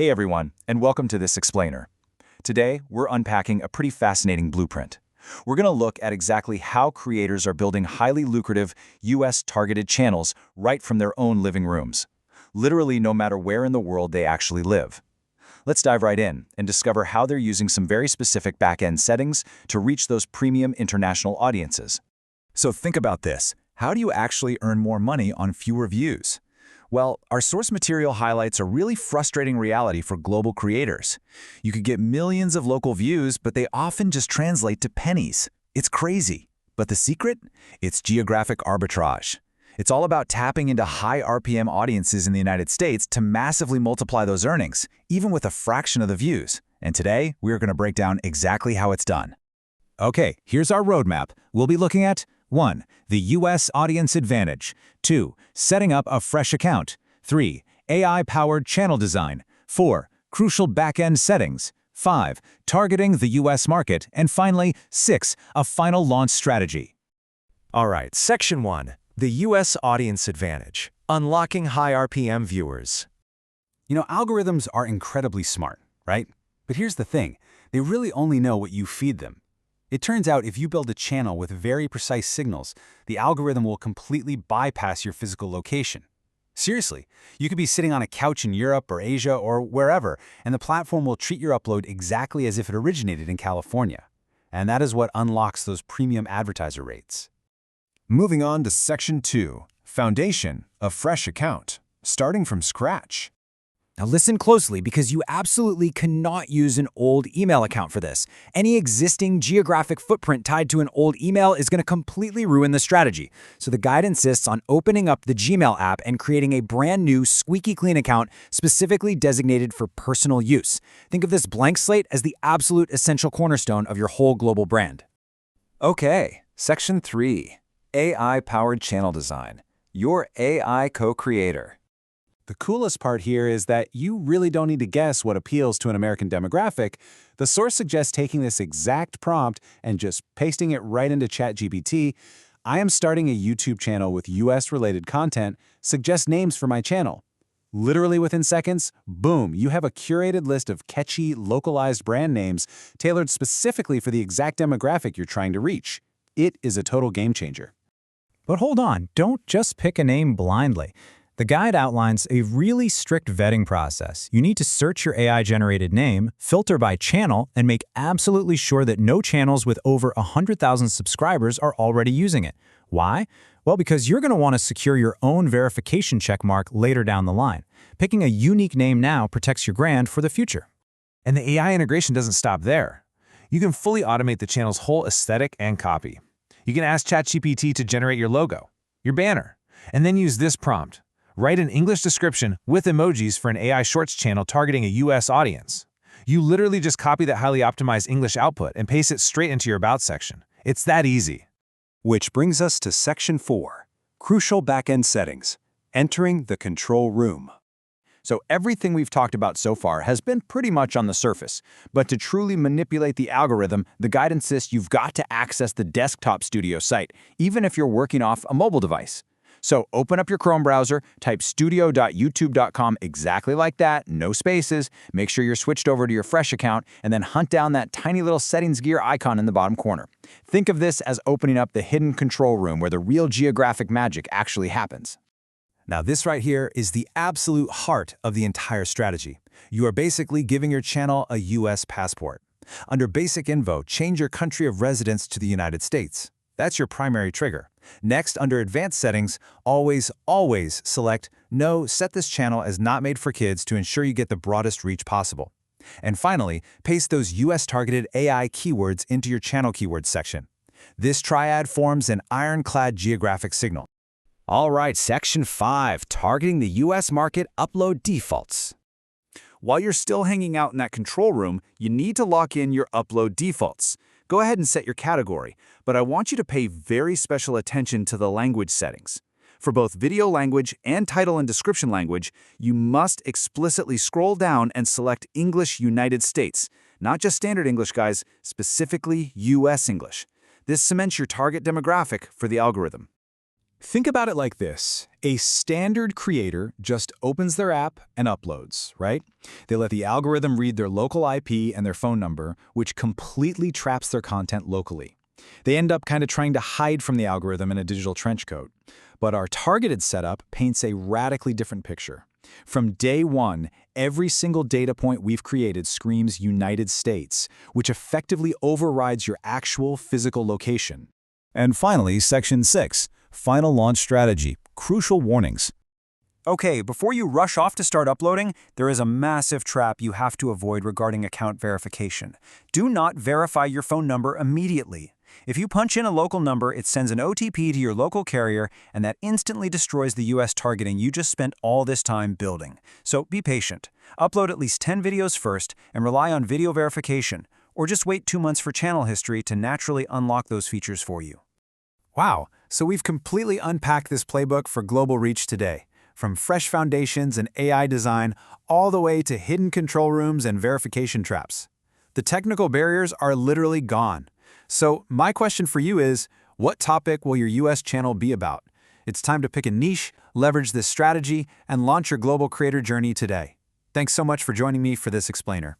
Hey everyone, and welcome to this explainer. Today, we're unpacking a pretty fascinating blueprint. We're going to look at exactly how creators are building highly lucrative US-targeted channels right from their own living rooms, literally no matter where in the world they actually live. Let's dive right in and discover how they're using some very specific back-end settings to reach those premium international audiences. So think about this. How do you actually earn more money on fewer views? Well, our source material highlights a really frustrating reality for global creators. You could get millions of local views, but they often just translate to pennies. It's crazy. But the secret? It's geographic arbitrage. It's all about tapping into high RPM audiences in the United States to massively multiply those earnings, even with a fraction of the views. And today, we're going to break down exactly how it's done. Okay, here's our roadmap. We'll be looking at 1. The US audience advantage. 2. Setting up a fresh account. 3. AI-powered channel design. 4. Crucial back-end settings. 5. Targeting the US market. And finally, 6. A final launch strategy. All right, Section 1. The US audience advantage. Unlocking high RPM viewers. Algorithms are incredibly smart, right? But here's the thing. They really only know what you feed them. It turns out if you build a channel with very precise signals, the algorithm will completely bypass your physical location. Seriously, you could be sitting on a couch in Europe or Asia or wherever, and the platform will treat your upload exactly as if it originated in California. And that is what unlocks those premium advertiser rates. Moving on to Section 2. Foundation, a fresh account. Starting from scratch. Now listen closely because you absolutely cannot use an old email account for this. Any existing geographic footprint tied to an old email is going to completely ruin the strategy. So the guide insists on opening up the Gmail app and creating a brand new squeaky clean account specifically designated for personal use. Think of this blank slate as the absolute essential cornerstone of your whole global brand. Okay, Section 3. AI-powered channel design. Your AI co-creator. The coolest part here is that you really don't need to guess what appeals to an American demographic. The source suggests taking this exact prompt and just pasting it right into ChatGPT. I am starting a YouTube channel with US-related content. Suggest names for my channel. Literally within seconds, boom, you have a curated list of catchy, localized brand names tailored specifically for the exact demographic you're trying to reach. It is a total game changer. But hold on, don't just pick a name blindly. The guide outlines a really strict vetting process. You need to search your AI-generated name, filter by channel, and make absolutely sure that no channels with over 100,000 subscribers are already using it. Why? Well, because you're going to want to secure your own verification checkmark later down the line. Picking a unique name now protects your brand for the future. And the AI integration doesn't stop there. You can fully automate the channel's whole aesthetic and copy. You can ask ChatGPT to generate your logo, your banner, and then use this prompt. Write an English description with emojis for an AI Shorts channel targeting a US audience. You literally just copy that highly optimized English output and paste it straight into your About section. It's that easy. Which brings us to Section 4. Crucial backend settings. Entering the control room. So everything we've talked about so far has been pretty much on the surface, but to truly manipulate the algorithm, the guide insists you've got to access the desktop studio site, even if you're working off a mobile device. So open up your Chrome browser, type studio.youtube.com exactly like that, no spaces, make sure you're switched over to your fresh account, and then hunt down that tiny little settings gear icon in the bottom corner. Think of this as opening up the hidden control room where the real geographic magic actually happens. Now this right here is the absolute heart of the entire strategy. You are basically giving your channel a US passport. Under Basic Info, change your country of residence to the United States. That's your primary trigger. Next, under Advanced Settings, always select No, set this channel as not made for kids to ensure you get the broadest reach possible. And finally, paste those US-targeted AI keywords into your channel keywords section. This triad forms an ironclad geographic signal. All right, Section 5, targeting the US market upload defaults. While you're still hanging out in that control room, you need to lock in your upload defaults. Go ahead and set your category, but I want you to pay very special attention to the language settings. For both video language and title and description language, you must explicitly scroll down and select English United States, not just standard English, guys, specifically US English. This cements your target demographic for the algorithm. Think about it like this. A standard creator just opens their app and uploads, right? They let the algorithm read their local IP and their phone number, which completely traps their content locally. They end up kind of trying to hide from the algorithm in a digital trench coat. But our targeted setup paints a radically different picture. From day one, every single data point we've created screams United States, which effectively overrides your actual physical location. And finally, Section 6, Final Launch Strategy, Crucial Warnings. Okay, before you rush off to start uploading, there is a massive trap you have to avoid regarding account verification. Do not verify your phone number immediately. If you punch in a local number, it sends an OTP to your local carrier, and that instantly destroys the US targeting you just spent all this time building. So be patient. Upload at least 10 videos first and rely on video verification, or just wait 2 months for channel history to naturally unlock those features for you. Wow, so we've completely unpacked this playbook for global reach today. From fresh foundations and AI design, all the way to hidden control rooms and verification traps. The technical barriers are literally gone. So my question for you is, what topic will your US channel be about? It's time to pick a niche, leverage this strategy, and launch your global creator journey today. Thanks so much for joining me for this explainer.